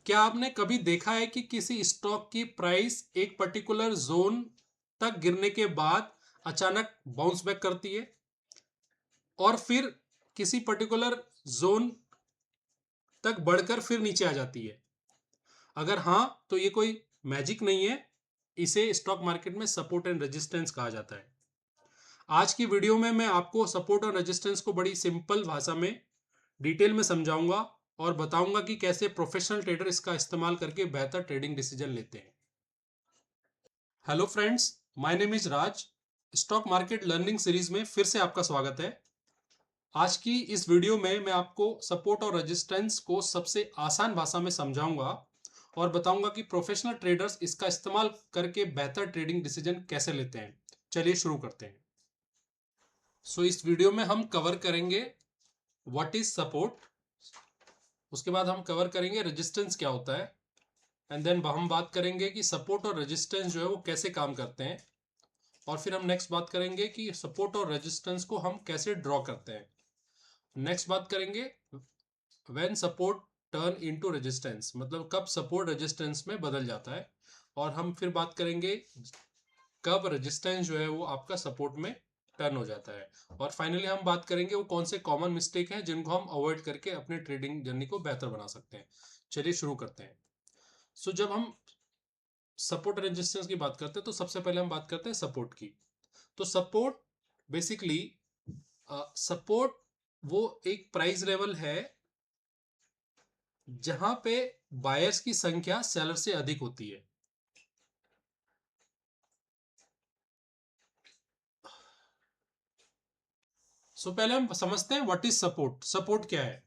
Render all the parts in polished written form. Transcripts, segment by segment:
क्या आपने कभी देखा है कि किसी स्टॉक की प्राइस एक पर्टिकुलर जोन तक गिरने के बाद अचानक बाउंस बैक करती है और फिर किसी पर्टिकुलर जोन तक बढ़कर फिर नीचे आ जाती है? अगर हाँ, तो ये कोई मैजिक नहीं है। इसे स्टॉक मार्केट में सपोर्ट एंड रेजिस्टेंस कहा जाता है। आज की वीडियो में मैं आपको सपोर्ट और रेजिस्टेंस को बड़ी सिंपल भाषा में डिटेल में समझाऊंगा और बताऊंगा कि कैसे प्रोफेशनल ट्रेडर इसका इस्तेमाल करके बेहतर ट्रेडिंग डिसीजन लेते हैं। Hello friends, my name is Raj. Stock market learning series में फिर से आपका स्वागत है। आज की इस वीडियो में मैं आपको सपोर्ट और रेजिस्टेंस को सबसे आसान भाषा में समझाऊंगा और बताऊंगा कि प्रोफेशनल ट्रेडर्स इसका इस्तेमाल करके बेहतर ट्रेडिंग डिसीजन कैसे लेते हैं। चलिए शुरू करते हैं। इस वीडियो में हम कवर करेंगे व्हाट इज सपोर्ट, उसके बाद हम कवर करेंगे रेजिस्टेंस क्या होता है, एंड देन हम बात करेंगे कि सपोर्ट और रेजिस्टेंस जो है वो कैसे काम करते हैं, और फिर हम नेक्स्ट बात करेंगे कि सपोर्ट और रेजिस्टेंस को हम कैसे ड्रॉ करते हैं। नेक्स्ट बात करेंगे when support turn into resistance, मतलब कब सपोर्ट रेजिस्टेंस में बदल जाता है, और हम फिर बात करेंगे कब रेजिस्टेंस जो है वो आपका सपोर्ट में टर्न हो जाता है, और फाइनली हम बात करेंगे वो कौन से कॉमन मिस्टेक हैं जिनको हम अवॉइड करके अपने ट्रेडिंग जर्नी को बेहतर बना सकते हैं। चलिए शुरू करते हैं। जब हम सपोर्ट रेजिस्टेंस की बात करते हैं तो सबसे पहले हम बात करते हैं सपोर्ट की। तो सपोर्ट बेसिकली सपोर्ट वो एक प्राइस लेवल है जहां पे बायर्स की संख्या सेलर से अधिक होती है। पहले हम समझते हैं व्हाट इज सपोर्ट। सपोर्ट क्या है?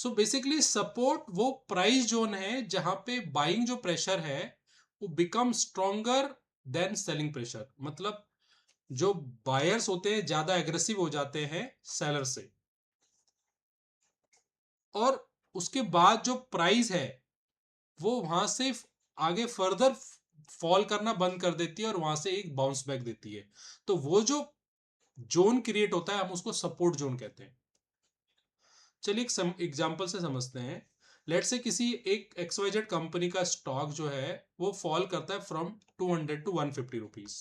बेसिकली सपोर्ट वो प्राइस जोन है जहां पे बाइंग जो प्रेशर है वो become stronger then selling pressure, मतलब जो बायर्स होते हैं ज्यादा एग्रेसिव हो जाते हैं सेलर से, और उसके बाद जो प्राइस है वो वहां से आगे फर्दर फॉल करना बंद कर देती है और वहां से एक बाउंस बैक देती है। तो वो जो जोन क्रिएट होता है हम उसको सपोर्ट जोन कहते हैं। चलिए एक एग्जांपल से समझते हैं। लेट से किसी एक XYZ कंपनी का स्टॉक जो है वो फॉल करता है फ्रॉम 200 टू 150 रुपीज।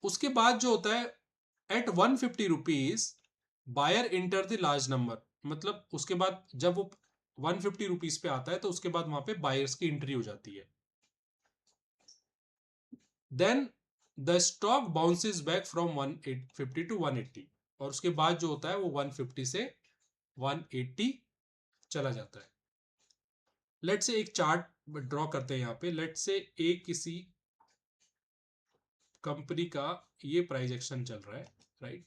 उसके बाद जो होता है at 150 rupees buyer enter the large number, मतलब उसके बाद जब वो 150 रुपीज पे आता है तो उसके बाद वहां पे बायर्स की एंट्री हो जाती है। Then the stock bounces back from 150 to 180, और उसके बाद जो होता है वो 150 से 180 चला जाता है। लेट से एक चार्ट ड्रॉ करते हैं यहाँ पे। लेट से एक किसी कंपनी का ये प्राइस एक्शन चल रहा है, राइट,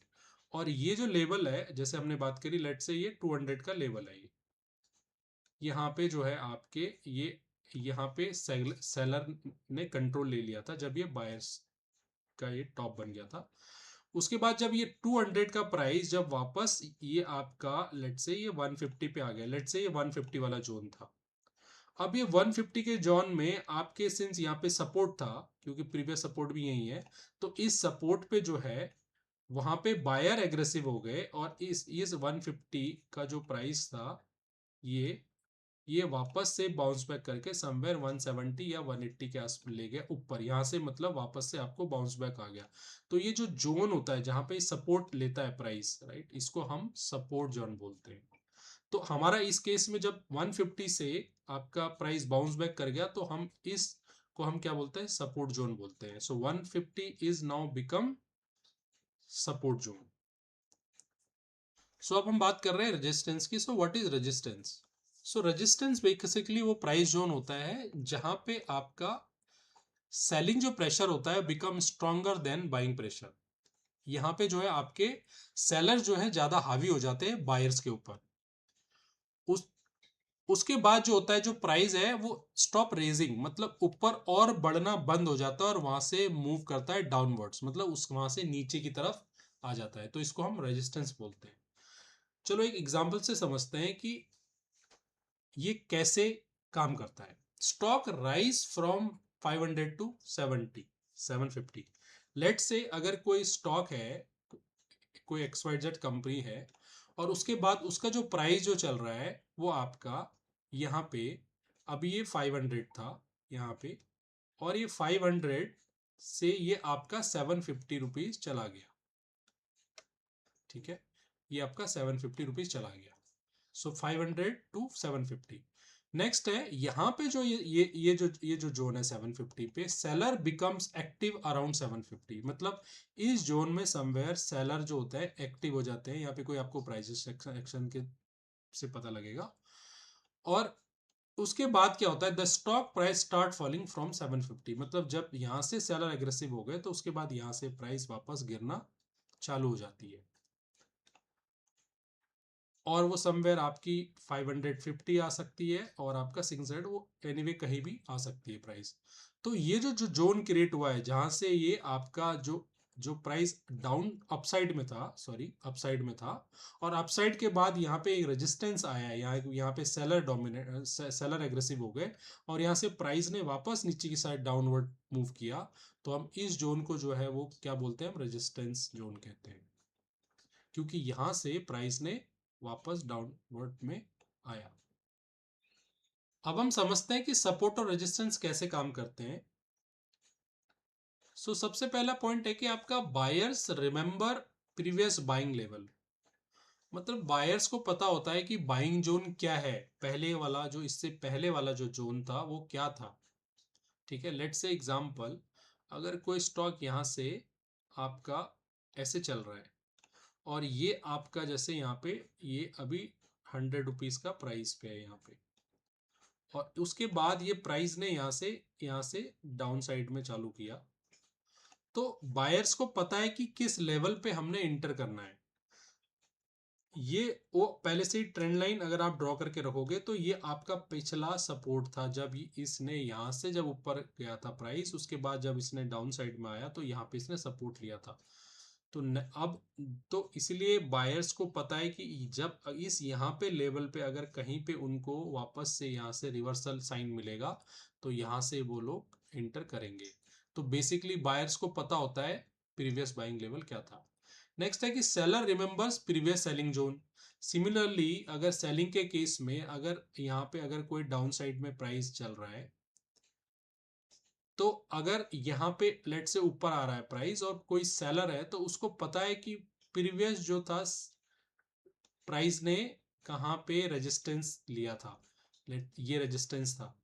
और ये जो लेवल है जैसे हमने बात करी, लेट से ये 200 का लेवल है। ये यहाँ पे जो है आपके ये यहाँ पे सेलर ने कंट्रोल ले लिया था जब ये बायर्स का ये टॉप बन गया था। उसके बाद जब ये 200 का प्राइस जब वापस ये आपका लेट से ये 150 पे आ गया, लेट से ये 150 वाला जोन था। अब ये 150 के जोन में आपके सिंस यहाँ पे सपोर्ट था, क्योंकि प्रीवियस सपोर्ट भी यही है, तो इस सपोर्ट पे जो है वहां पे बायर एग्रेसिव हो गए और इस 150 का जो प्राइस था ये ये वापस से बाउंस बैक करके समवेयर 170 या 180 के आस ले गया ऊपर, यहां से मतलब वापस से आपको बाउंस बैक आ गया। तो ये जो जोन होता है जहां पे सपोर्ट लेता है प्राइस, राइट, इसको हम सपोर्ट जोन बोलते हैं। तो हमारा इस केस में जब 150 से आपका प्राइस बाउंस बैक कर गया तो हम इस को हम क्या बोलते हैं? सपोर्ट जोन बोलते हैं। 150 is now become support zone. अब हम बात कर रहे हैं रेजिस्टेंस की। What is resistance? Resistance basically वो प्राइस जोन होता है जहां पे आपका सेलिंग जो प्रेशर होता है become stronger than buying pressure. यहाँ पे जो है आपके सेलर जो है ज्यादा हावी हो जाते हैं बायर्स के ऊपर। उस उसके बाद जो होता है जो प्राइस है वो स्टॉप रेजिंग, मतलब ऊपर और बढ़ना बंद हो जाता है और वहां से मूव करता है डाउनवर्ड्स, मतलब उस वहां से नीचे की तरफ आ जाता है। तो इसको हम रेजिस्टेंस बोलते हैं। चलो एक एग्जांपल से समझते हैं कि ये कैसे काम करता है। Stock rise from 500 to 750। Let से अगर कोई स्टॉक है, कोई XYZ कंपनी है, और उसके बाद उसका जो प्राइस जो चल रहा है वो आपका यहाँ पे, अभी ये 500 था यहाँ पे, और ये 500 से ये आपका 750 रुपीज चला गया। ठीक है, ये आपका 750 रुपीज चला गया। सो 500 टू 750। नेक्स्ट है यहाँ पे जो ये जो जोन है 750 पे, सेलर बिकम्स एक्टिव अराउंड 750, मतलब इस जोन में समवेयर सेलर जो होता है एक्टिव हो जाते हैं। यहाँ पे कोई आपको प्राइसेस एक्शन के से पता लगेगा। और उसके बाद क्या होता है, the stock price start falling from 750, मतलब जब यहाँ से सेलर एग्रेसिव हो गए तो उसके बाद यहाँ से प्राइस वापस गिरना चालू हो जाती है, और वो समवेयर आपकी 550 आ सकती है, और आपका 600 वो एनीवे कहीं भी आ सकती है प्राइस। तो ये जो जोन क्रिएट हुआ है जहां से ये आपका जो जो प्राइस डाउन अपसाइड में था, सॉरी अपसाइड में था, और अपसाइड के बाद यहाँ पे एक रेजिस्टेंस आया है, यहाँ पे सेलर डोमिनेट सेलर एग्रेसिव हो गए, और यहाँ से प्राइस ने वापस नीचे की साइड डाउनवर्ड मूव किया। तो हम इस जोन को जो है वो क्या बोलते हैं, हम रेजिस्टेंस जोन कहते हैं, क्योंकि यहां से प्राइस ने वापस डाउनवर्ड में आया। अब हम समझते हैं कि सपोर्ट और रेजिस्टेंस कैसे काम करते हैं। सबसे पहला पॉइंट है कि आपका buyers remember previous buying level, मतलब बायर्स को पता होता है कि बाइंग जोन क्या है, पहले वाला जो इससे पहले वाला जो जोन था वो क्या था। ठीक है, लेट्स से एग्जांपल, अगर कोई स्टॉक यहां से आपका ऐसे चल रहा है, और ये आपका जैसे यहाँ पे ये अभी 100 रुपीज का प्राइस पे है यहाँ पे, और उसके बाद ये प्राइस ने यहाँ से डाउन साइड में चालू किया, तो बायर्स को पता है कि किस लेवल पे हमने इंटर करना है। ये वो पहले से ही ट्रेंड लाइन अगर आप ड्रॉ करके रखोगे तो ये आपका पिछला सपोर्ट था, जब इसने यहाँ से जब ऊपर गया था प्राइस, उसके बाद जब इसने डाउन साइड में आया तो यहाँ पे इसने सपोर्ट लिया था। तो अब तो इसलिए बायर्स को पता है कि जब इस यहाँ पे लेवल पे अगर कहीं पे उनको वापस से यहाँ से रिवर्सल साइन मिलेगा तो यहाँ से वो लोग एंटर करेंगे। तो बेसिकली बायर्स को पता होता है प्रीवियस बाइंग लेवल क्या था। नेक्स्ट है कि seller remembers previous selling zone. Similarly अगर सेलिंग के केस में अगर यहाँ पे अगर कोई डाउन साइड में प्राइस चल रहा है, तो अगर यहाँ पे लेट से ऊपर आ रहा है प्राइस और कोई सेलर है, तो उसको पता है कि प्रीवियस जो था प्राइस ने कहाँ पे रेजिस्टेंस लिया था, ये रेजिस्टेंस था।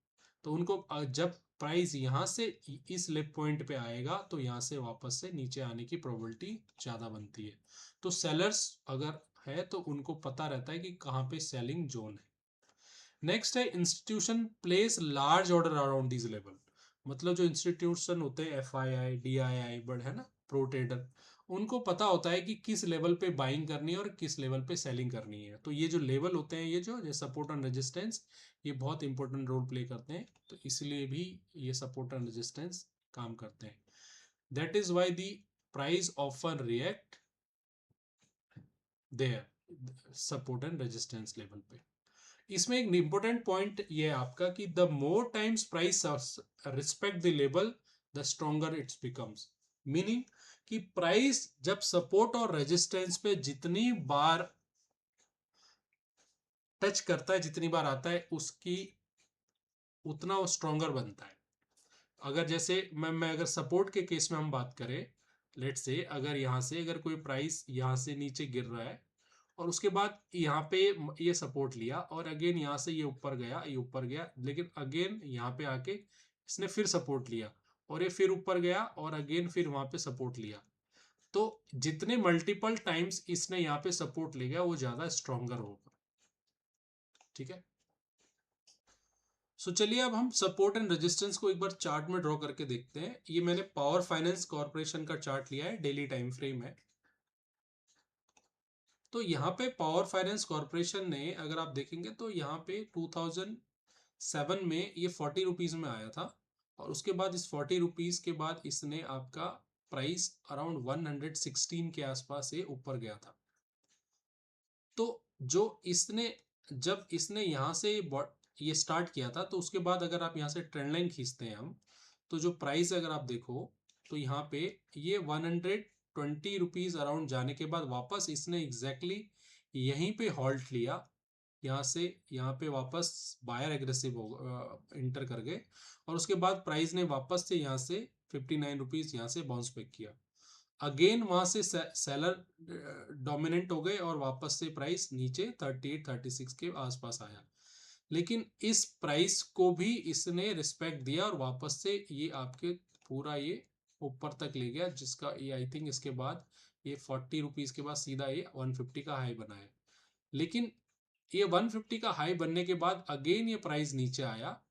तो उनको जब प्राइस यहाँ से इस लेग पॉइंट पे आएगा तो यहाँ से वापस से नीचे आने की प्रोबेबिलिटी ज़्यादा बनती है। तो सेलर्स अगर है तो उनको पता रहता है कि कहाँ पे सेलिंग जोन है। नेक्स्ट है institution place large order around this level, मतलब जो इंस्टीट्यूशन होते हैं FII DII बड़ है ना, प्रो ट्रेडर, उनको पता होता है कि किस लेवल पे बाइंग करनी है और किस लेवल पे सेलिंग करनी है। तो ये जो लेवल होते हैं, ये जो सपोर्ट एंड रेजिस्टेंस, ये बहुत इंपॉर्टेंट रोल प्ले करते हैं, तो इसलिए भी ये सपोर्ट एंड रेजिस्टेंस काम करते हैं। That is why the price often react their support and resistance level पे। इसमें एक इंपॉर्टेंट पॉइंट ये है आपका कि the more times price respect the level the stronger its becomes, meaning कि प्राइस जब सपोर्ट और रेजिस्टेंस पे जितनी बार टच करता है, जितनी बार आता है, उसकी उतना वो स्ट्रॉन्गर बनता है। अगर जैसे मैं अगर सपोर्ट के केस में हम बात करें, लेट से अगर यहाँ से अगर कोई प्राइस यहाँ से नीचे गिर रहा है और उसके बाद यहाँ पे ये सपोर्ट लिया और अगेन यहाँ से ये ऊपर गया, लेकिन अगेन यहाँ पे आके इसने फिर सपोर्ट लिया और ये फिर ऊपर गया और अगेन फिर वहां पे सपोर्ट लिया, तो जितने मल्टीपल टाइम्स इसने यहाँ पे सपोर्ट लिया वो ज्यादा स्ट्रॉन्गर होगा। ठीक है, चलिए अब हम सपोर्ट एंड रेजिस्टेंस को एक बार चार्ट में ड्रॉ करके देखते हैं। ये मैंने पावर फाइनेंस कॉर्पोरेशन का चार्ट लिया है, डेली टाइम फ्रेम है। तो यहाँ पे पावर फाइनेंस कॉर्पोरेशन ने अगर आप देखेंगे तो यहाँ पे 2007 में ये 40 रुपीज में आया था, और उसके बाद इस 40 रुपीज के बाद इसने आपका प्राइस अराउंड 116 के आसपास से ऊपर गया था। तो जो इसने जब इसने यहाँ से ये स्टार्ट किया था, तो उसके बाद अगर आप यहाँ से ट्रेंड लाइन खींचते हैं हम, तो जो प्राइस अगर आप देखो तो यहाँ पे ये 120 रुपीज अराउंड जाने के बाद वापस इसने एग्जैक्टली यहीं पे हॉल्ट लिया, यहाँ से यहाँ पे वापस बायर एग्रेसिव इंटर कर गए, और उसके बाद प्राइस ने वापस से यहाँ से 59 रुपीज यहाँ से बाउंस बैक किया। अगेन वहां से सेलर डोमिनेंट हो गए और वापस से प्राइस नीचे 38 36 के आसपास आया, लेकिन इस प्राइस को भी इसने रिस्पेक्ट दिया और वापस से ये आपके पूरा ये ऊपर तक ले गया, जिसका ये आई थिंक इसके बाद ये 40 रुपीज के बाद सीधा ये 150 का हाई बना है। लेकिन ये 150 का हाई बनने के बाद अगेन ये प्राइस नीचे आया,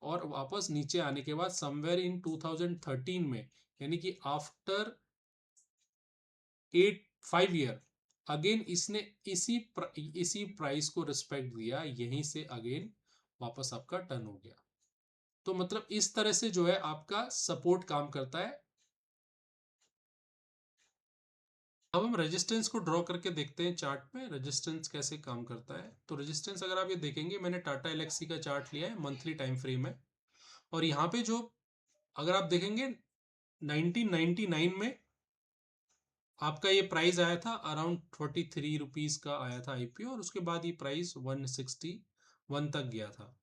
और वापस नीचे आने के बाद समवेयर इन 2013 में, यानी कि आफ्टर 5 ईयर अगेन इसने इसी प्राइस को रिस्पेक्ट दिया, यहीं से अगेन वापस आपका टर्न हो गया। तो मतलब इस तरह से जो है आपका सपोर्ट काम करता है। अब हम रेजिस्टेंस को ड्रॉ करके देखते हैं चार्ट में रेजिस्टेंस कैसे काम करता है। तो रेजिस्टेंस अगर आप ये देखेंगे, मैंने टाटा एलेक्सी का चार्ट लिया है, मंथली टाइम फ्रेम है, और यहाँ पे जो अगर आप देखेंगे 1999 में आपका ये प्राइस आया था अराउंड 43 रुपीज का आया था आईपीओ, और उसके बाद ये प्राइस 161 तक गया था।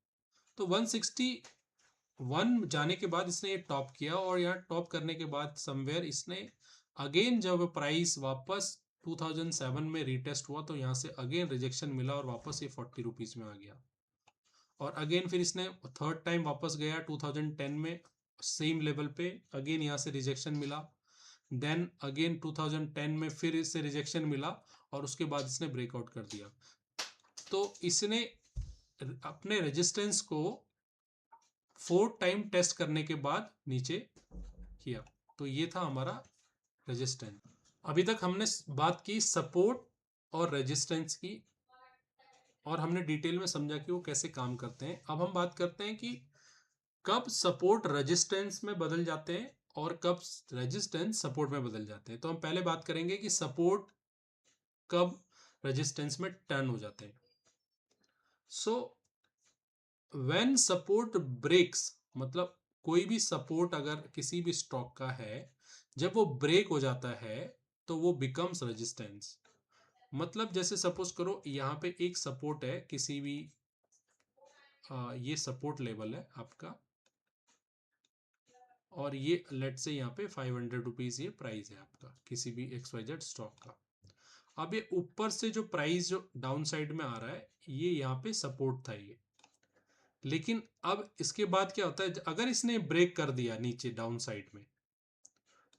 तो 161 जाने के बाद इसने ये टॉप किया, और यहाँ टॉप करने के बाद समवेयर इसने अगेन जब प्राइस वापस 2007 में रीटेस्ट हुआ तो यहाँ से अगेन रिजेक्शन मिला और वापस ये 40 रुपीज में आ गया, और अगेन फिर इसने थर्ड टाइम वापस गया 2010 में सेम लेवल पे, अगेन यहाँ से रिजेक्शन मिला, देन अगेन 2010 में फिर इससे रिजेक्शन मिला, और उसके बाद इसने ब्रेकआउट कर दिया। तो इसने अपने रेजिस्टेंस को 4 टाइम टेस्ट करने के बाद नीचे किया। तो ये था हमारा रेजिस्टेंस। अभी तक हमने बात की सपोर्ट और रेजिस्टेंस की, और हमने डिटेल में समझा कि वो कैसे काम करते हैं। अब हम बात करते हैं कि कब सपोर्ट रेजिस्टेंस में बदल जाते हैं और कब रेजिस्टेंस सपोर्ट में बदल जाते हैं। तो हम पहले बात करेंगे कि सपोर्ट कब रेजिस्टेंस में टर्न हो जाते हैं। सो व्हेन सपोर्ट ब्रेक्स, मतलब कोई भी सपोर्ट अगर किसी भी स्टॉक का है, जब वो ब्रेक हो जाता है तो वो बिकम्स रेजिस्टेंस। मतलब जैसे सपोज करो यहाँ पे एक सपोर्ट है किसी भी ये सपोर्ट लेवल है आपका, और ये लेट से यहाँ पे 500 रुपीज ये प्राइस है आपका किसी भी XYZ स्टॉक का। अब ये ऊपर से जो प्राइस जो डाउन साइड में आ रहा है, ये यहाँ पे सपोर्ट था ये, लेकिन अब इसके बाद क्या होता है, अगर इसने ब्रेक कर दिया नीचे डाउन साइड में,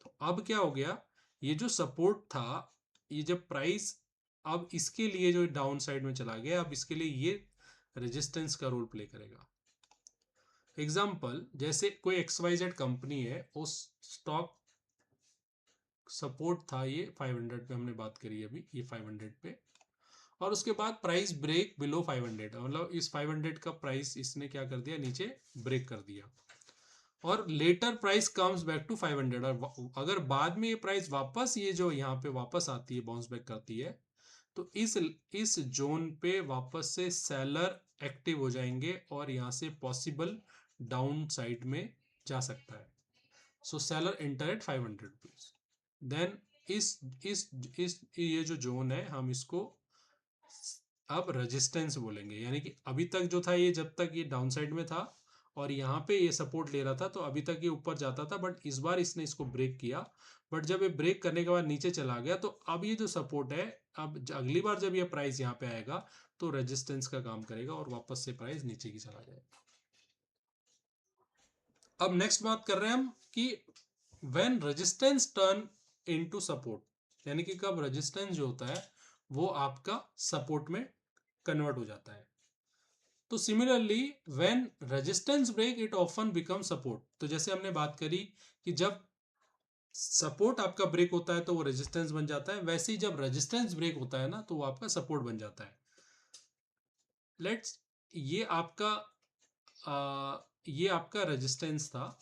तो अब क्या हो गया, ये जो सपोर्ट था, ये जब प्राइस अब इसके लिए जो डाउन साइड में चला गया, अब इसके लिए ये रेजिस्टेंस का रोल प्ले करेगा। एग्जाम्पल, जैसे कोई XYZ कंपनी है, उस स्टॉक सपोर्ट था ये 500 पे, हमने बात करी अभी ये 500 पे, और उसके बाद प्राइस ब्रेक बिलो 500, मतलब इस 500 का प्राइस इसने क्या कर दिया, नीचे ब्रेक कर दिया, और later price comes back to 500, और अगर बाद में ये प्राइस वापस ये जो यहाँ पे वापस आती है, बाउंस बैक करती है, तो इस जोन पे वापस से सेलर एक्टिव हो जाएंगे और यहाँ से पॉसिबल डाउन साइड में जा सकता है। So seller enter at 500 rupees, then इस ये जो जोन है हम इसको अब रेजिस्टेंस बोलेंगे, यानी कि अभी तक जो था ये, जब तक ये डाउन साइड में था और यहाँ पे ये सपोर्ट ले रहा था, तो अभी तक ये ऊपर जाता था, बट इस बार इसने इसको ब्रेक किया, बट जब ये ब्रेक करने के बाद नीचे चला गया, तो अब ये जो सपोर्ट है, अब अगली बार जब ये प्राइस यहाँ पे आएगा तो रेजिस्टेंस का काम करेगा और वापस से प्राइस नीचे की चला जाएगा। अब नेक्स्ट बात कर रहे हैं हम कि when resistance turn into support, यानी कि कब रेजिस्टेंस जो होता है वो आपका सपोर्ट में कन्वर्ट हो जाता है। तो similarly when resistance break it often become support. तो जैसे हमने बात करी कि जब सपोर्ट आपका ब्रेक होता है तो वो रेजिस्टेंस बन जाता है, वैसे ही जब रेजिस्टेंस ब्रेक होता है ना तो वो आपका सपोर्ट बन जाता है। लेट्स ये आपका रेजिस्टेंस था,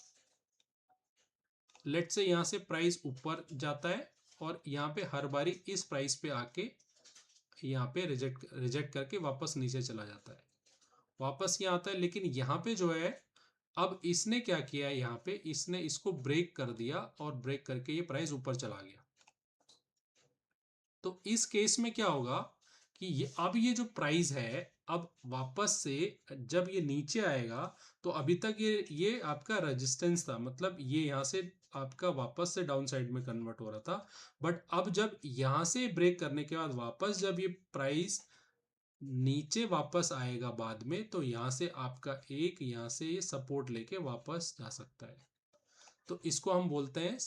लेट्स से यहाँ से प्राइस ऊपर जाता है और यहाँ पे हर बारी इस प्राइस पे आके यहाँ पे रिजेक्ट करके वापस नीचे चला जाता है, वापस यहाँ आता है, लेकिन यहाँ पे जो है अब इसने क्या किया, यहाँ पे इसने इसको ब्रेक कर दिया और ब्रेक करके ये प्राइस ऊपर चला गया। तो इस केस में क्या होगा कि ये जो प्राइस है अब वापस से जब ये नीचे आएगा, तो अभी तक ये आपका रेजिस्टेंस था, मतलब ये यहाँ से आपका वापस से डाउन साइड में कन्वर्ट हो रहा था। बट अब जब यहाँ से ब्रेक करने के बाद वापस जब ये प्राइस नीचे वापस आएगा बाद में, तो यहाँ से आपका यहाँ से ये सपोर्ट लेके वापस जा सकता है। तो इसको हम बोलते हैं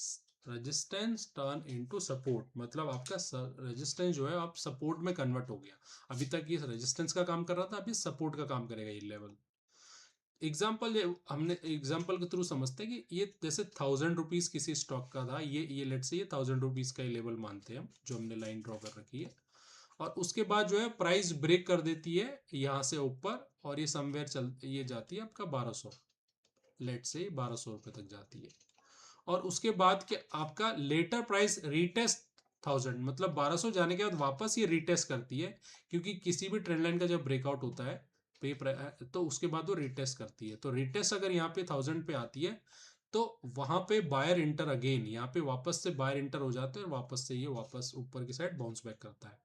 रेजिस्टेंस टर्न इनटू सपोर्ट, मतलब आपका रेजिस्टेंस जो है आप सपोर्ट में कन्वर्ट हो गया। अभी तक ये रेजिस्टेंस का काम कर रहा था, अभी सपोर्ट का काम करेगा ये लेवल। एग्जाम्पल हमने एग्जाम्पल के थ्रू समझते हैं कि ये जैसे 1000 रुपीज किसी स्टॉक का था, ये लेट से ये 1000 रुपीज का लेवल मानते हैं हम, जो हमने लाइन ड्रॉ कर रखी है। और उसके बाद जो है प्राइस ब्रेक कर देती है यहाँ से ऊपर, और ये समवेयर ये जाती है आपका 1200, लेट से 1200 रुपये तक जाती है। और उसके बाद के आपका लेटर प्राइस रीटेस्ट 1000, मतलब 1200 जाने के बाद वापस ये रीटेस्ट करती है, क्योंकि किसी भी ट्रेंड लाइन का जब ब्रेकआउट होता है तो उसके बाद वो रीटेस्ट करती है। तो रीटेस्ट अगर यहाँ पे 1000 पे आती है, तो वहां पे बायर इंटर अगेन, यहाँ पे वापस से बायर इंटर हो जाते हैं और वापस से ये वापस ऊपर की साइड बाउंस बैक करता है।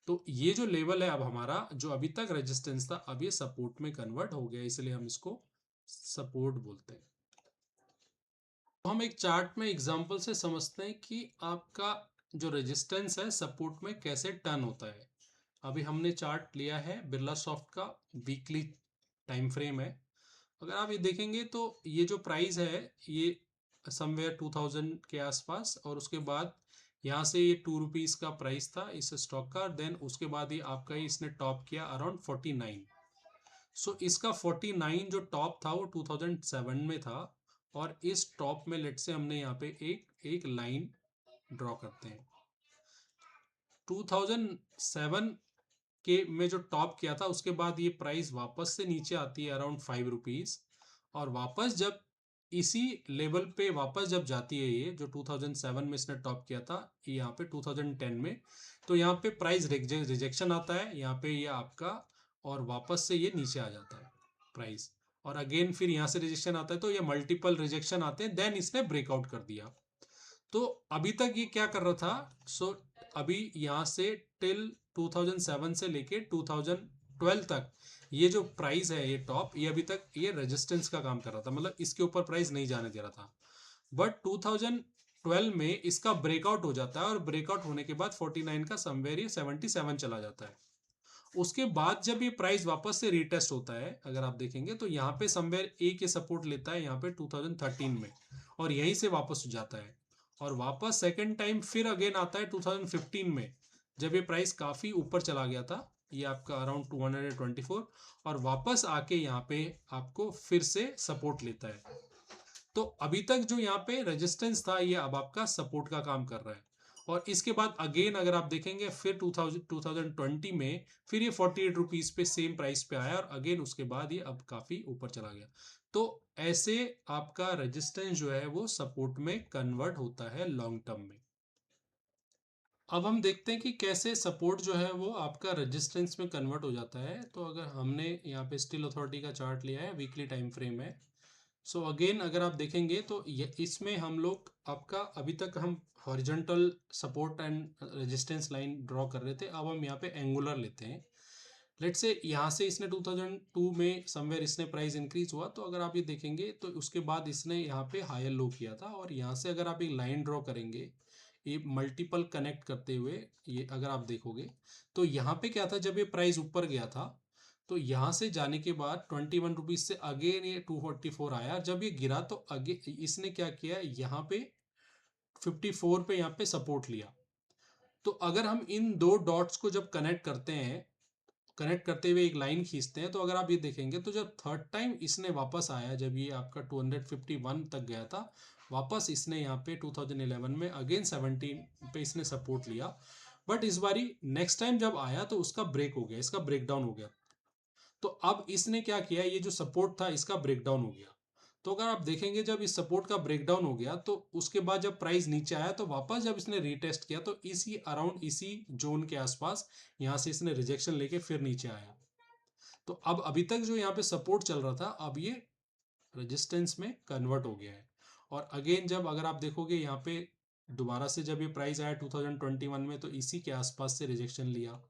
तो ये जो लेवल है अब हमारा, जो अभी तक रेजिस्टेंस था, अब ये सपोर्ट में कन्वर्ट हो गया, इसलिए हम इसको सपोर्ट बोलते हैं। तो हम एक चार्ट में एग्जांपल से समझते हैं कि आपका जो रेजिस्टेंस है सपोर्ट में कैसे टर्न होता है। अभी हमने चार्ट लिया है बिरला सॉफ्ट का, वीकली टाइम फ्रेम है। अगर आप ये देखेंगे तो ये जो प्राइस है ये समवेयर 2000 के आसपास, और उसके बाद यहाँ से ये 2 रुपीज़ का प्राइस था इस स्टॉक का। देन उसके बाद ये आपका इसने टॉप किया अराउंड 49। सो इसका 49 जो टॉप था वो 2007 में था, और इस टॉप में लेट से हमने यहाँ पे एक लाइन ड्रॉ करते हैं। 2007 के में जो टॉप किया था, उसके बाद ये प्राइस वापस से नीचे आती है अराउंड 5 रुपीज, और वापस जब इसी लेवल पे वापस जब जाती है, ये जो 2007 में इसने टॉप किया था यहाँ पे 2010 में, तो यहाँ पे प्राइस रिजेक्शन आता है यहाँ पे ये आपका, और वापस से ये नीचे आ जाता है प्राइस, और अगेन फिर यहाँ से रिजेक्शन आता है, तो ये मल्टीपल रिजेक्शन आते हैं, देन इसने ब्रेकआउट कर दिया। तो अभी तक ये क्या कर रहा था, अभी यहाँ से टिल 2007 से लेके 2012 तक ये जो प्राइस है ये टॉप, ये अभी तक ये रेजिस्टेंस का काम कर रहा था, मतलब इसके ऊपर प्राइस नहीं जाने दे रहा था। बट 2012 में इसका ब्रेकआउट हो जाता है, और ब्रेकआउट होने के बाद 49 का समवेयर ये 77 चला जाता है। उसके बाद जब ये प्राइस वापस से रीटेस्ट होता है, अगर आप देखेंगे तो यहाँ पे समवेयर ए के सपोर्ट लेता है यहाँ पे 2013 में, और यहीं से वापस जाता है, और वापस सेकेंड टाइम फिर अगेन आता है 2015 में, जब ये प्राइस काफी ऊपर चला गया था, ये आपका अराउंड 224, और वापस आके यहाँ पे आपको फिर से सपोर्ट लेता है। तो अभी तक जो यहाँ पे रेजिस्टेंस था ये अब आपका सपोर्ट का काम कर रहा है, और इसके बाद अगेन अगर आप देखेंगे फिर 2020 में फिर ये 48 रुपीज पे सेम प्राइस पे आया, और अगेन उसके बाद ये अब काफी ऊपर चला गया। तो ऐसे आपका रेजिस्टेंस जो है वो सपोर्ट में कन्वर्ट होता है लॉन्ग टर्म में। अब हम देखते हैं कि कैसे सपोर्ट जो है वो आपका रेजिस्टेंस में कन्वर्ट हो जाता है। तो अगर हमने यहाँ पे स्टील अथॉरिटी का चार्ट लिया है, वीकली टाइम फ्रेम है। सो अगेन अगर आप देखेंगे तो ये इसमें हम लोग आपका अभी तक हम horizontal support and resistance line draw कर रहे थे, अब हम यहाँ पे एंगुलर लेते हैं। लेट से यहाँ से इसने 2002 में समवेयर इसने प्राइस इंक्रीज हुआ, तो अगर आप ये देखेंगे तो उसके बाद इसने यहाँ पे हायर लो किया था, और यहाँ से अगर आप एक लाइन ड्रॉ करेंगे ये मल्टीपल कनेक्ट करते हुए, ये अगर आप देखोगे तो यहाँ पे क्या था, जब ये प्राइस ऊपर गया था तो यहाँ से जाने के बाद 21 रुपीज से अगेन ये 244 आया, जब ये गिरा तो अगे इसने क्या किया, यहाँ पे 54 पे यहाँ पे सपोर्ट लिया। तो अगर हम इन दो डॉट्स को जब कनेक्ट करते हैं, कनेक्ट करते हुए एक लाइन खींचते हैं, तो अगर आप ये देखेंगे तो जब थर्ड टाइम इसने वापस आया, जब ये आपका 251 तक गया था, वापस इसने यहाँ पे 2011 में अगेन 17 पे इसने सपोर्ट लिया। बट इस बारी नेक्स्ट टाइम जब आया तो उसका ब्रेक हो गया, इसका ब्रेकडाउन हो गया। तो अब इसने क्या किया, ये जो सपोर्ट था इसका ब्रेकडाउन हो गया। तो अगर आप देखेंगे जब इस सपोर्ट का ब्रेकडाउन हो गया, तो उसके बाद जब प्राइस नीचे आया तो वापस जब इसने रीटेस्ट किया तो इसी अराउंड इसी जोन के आसपास यहाँ से इसने रिजेक्शन लेके फिर नीचे आया। तो अब अभी तक जो यहाँ पे सपोर्ट चल रहा था अब ये रेजिस्टेंस में कन्वर्ट हो गया है। और अगेन जब अगर आप देखोगे यहाँ पे दोबारा से जब ये प्राइस आया 2021 में, तो इसी के आसपास से रिजेक्शन लिया।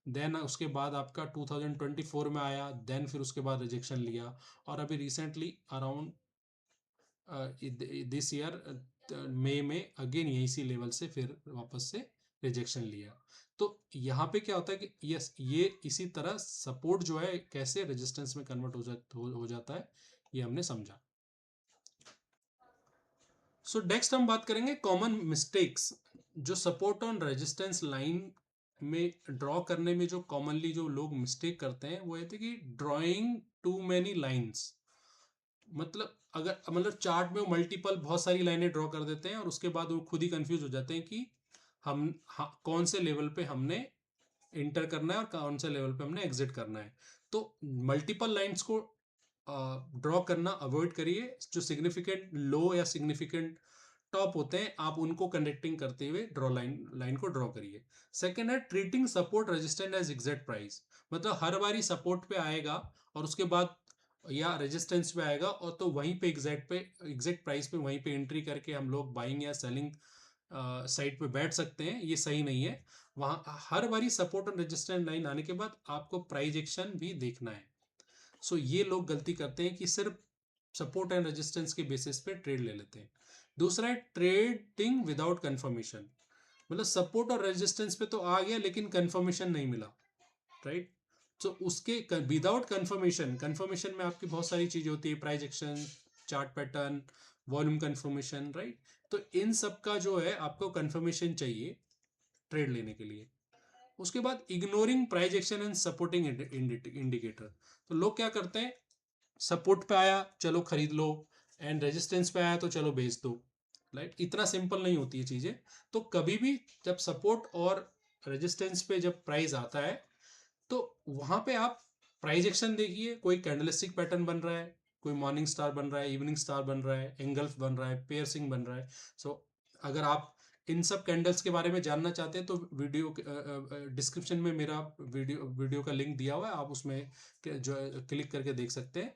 देन उसके बाद आपका 2024 में आया, देन फिर उसके बाद रिजेक्शन लिया, और अभी रिसेंटली अराउंड दिस ईयर मई में अगेन यही सी लेवल से फिर वापस से रिजेक्शन लिया। तो यहाँ पे क्या होता है कि यस, ये इसी तरह सपोर्ट जो है कैसे रेजिस्टेंस में कन्वर्ट हो जाता है, ये हमने समझा। सो नेक्स्ट हम बात करेंगे कॉमन मिस्टेक्स जो सपोर्ट ऑन रेजिस्टेंस लाइन में ड्रॉ करने में जो कॉमनली जो लोग मिस्टेक करते हैं वो ये थे कि ड्रॉइंग टू मैनी लाइंस। मतलब चार्ट में वो मल्टीपल बहुत सारी लाइनें ड्रॉ कर देते हैं और उसके बाद वो खुद ही कंफ्यूज हो जाते हैं कि कौन से लेवल पे हमने इंटर करना है और कौन से लेवल पे हमने एग्जिट करना है। तो मल्टीपल लाइंस को ड्रॉ करना अवॉइड करिए। जो सिग्निफिकेंट लो या सिग्निफिकेंट टॉप होते हैं आप उनको कनेक्टिंग करते हुए लाइन को ड्रॉ करिए। सेकेंड है treating support resistant as exact price. मतलब हर बारी सपोर्ट पे आएगा और उसके बाद या रेजिस्टेंस पे आएगा और तो वहीं पे एग्जैक्ट प्राइस पे वहीं पे एंट्री करके हम लोग बाइंग या सेलिंग साइड पे बैठ सकते हैं, ये सही नहीं है। वहां हर बारी सपोर्ट और रेजिस्टेंस लाइन आने के बाद आपको प्राइस एक्शन भी देखना है। सो ये लोग गलती करते हैं कि सिर्फ सपोर्ट एंड रेजिस्टेंस के बेसिस पे ट्रेड ले लेते हैं। दूसरा है ट्रेडिंग विदाउट कंफर्मेशन। मतलब सपोर्ट और रेजिस्टेंस पे तो आ गया लेकिन कंफर्मेशन नहीं मिला, राइट। तो उसके विदाउट कंफर्मेशन, कंफर्मेशन में आपकी बहुत सारी चीजें होती है, price action, chart pattern, volume confirmation, right. तो इन सब का जो है आपको कंफर्मेशन चाहिए ट्रेड लेने के लिए। उसके बाद ignoring price action and supporting indicator. तो लोग क्या करते हैं, सपोर्ट पे आया चलो खरीद लो, एंड रेजिस्टेंस पे आया तो चलो बेच दो, राइट। इतना सिंपल नहीं होती है चीजें। तो कभी भी जब सपोर्ट और रेजिस्टेंस पे जब प्राइस आता है तो वहां पे आप प्राइस एक्शन देखिए, कोई कैंडलस्टिक पैटर्न बन रहा है, कोई मॉर्निंग स्टार बन रहा है, इवनिंग स्टार बन रहा है, एंगल्फ बन रहा है, पेयरसिंग बन रहा है। सो अगर आप इन सब कैंडल्स के बारे में जानना चाहते हैं तो वीडियो डिस्क्रिप्शन में मेरा वीडियो का लिंक दिया हुआ है, आप उसमें जो क्लिक करके देख सकते हैं।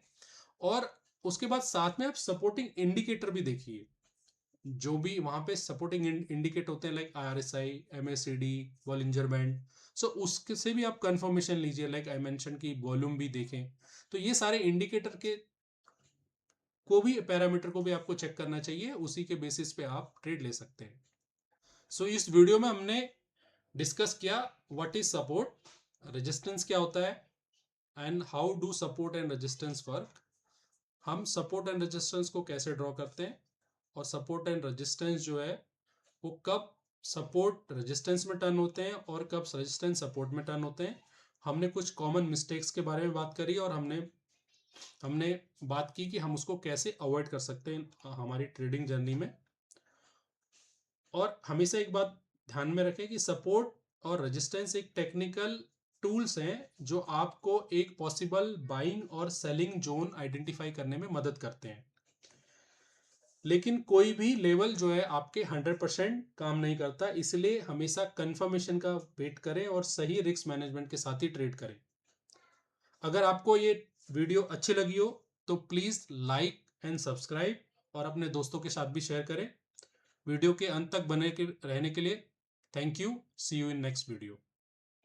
और उसके बाद साथ में आप सपोर्टिंग इंडिकेटर भी देखिए, जो भी वहां पे सपोर्टिंग इंडिकेट होते हैं, like IRSI, MACD, Bollinger band. So उसके से भी आप कंफर्मेशन लीजिए, लाइक आई मेंशन की वॉल्यूम भी देखें। तो ये सारे इंडिकेटर के को भी, पैरामीटर को भी आपको चेक करना चाहिए, उसी के बेसिस पे आप ट्रेड ले सकते हैं। सो इस वीडियो में हमने डिस्कस किया व्हाट इज सपोर्ट, रेजिस्टेंस क्या होता है, and how do support and resistance work. हम सपोर्ट एंड रेजिस्टेंस को कैसे ड्रॉ करते हैं, और सपोर्ट एंड रेजिस्टेंस जो है वो कब सपोर्ट रेजिस्टेंस में टर्न होते हैं और कब रेजिस्टेंस सपोर्ट में टर्न होते हैं। हमने कुछ कॉमन मिस्टेक्स के बारे में बात करी और हमने हमने बात की कि हम उसको कैसे अवॉइड कर सकते हैं हमारी ट्रेडिंग जर्नी में। और हमेशा एक बात ध्यान में रखें कि सपोर्ट और रेजिस्टेंस एक टेक्निकल टूल्स हैं जो आपको एक पॉसिबल बाइंग और सेलिंग जोन आइडेंटिफाई करने में मदद करते हैं। लेकिन कोई भी लेवल जो है आपके 100% काम नहीं करता, इसलिए हमेशा कंफर्मेशन का वेट करें और सही रिस्क मैनेजमेंट के साथ ही ट्रेड करें। अगर आपको ये वीडियो अच्छी लगी हो तो प्लीज लाइक एंड सब्सक्राइब और अपने दोस्तों के साथ भी शेयर करें। वीडियो के अंत तक बने रहने के लिए thank you. See you in next video.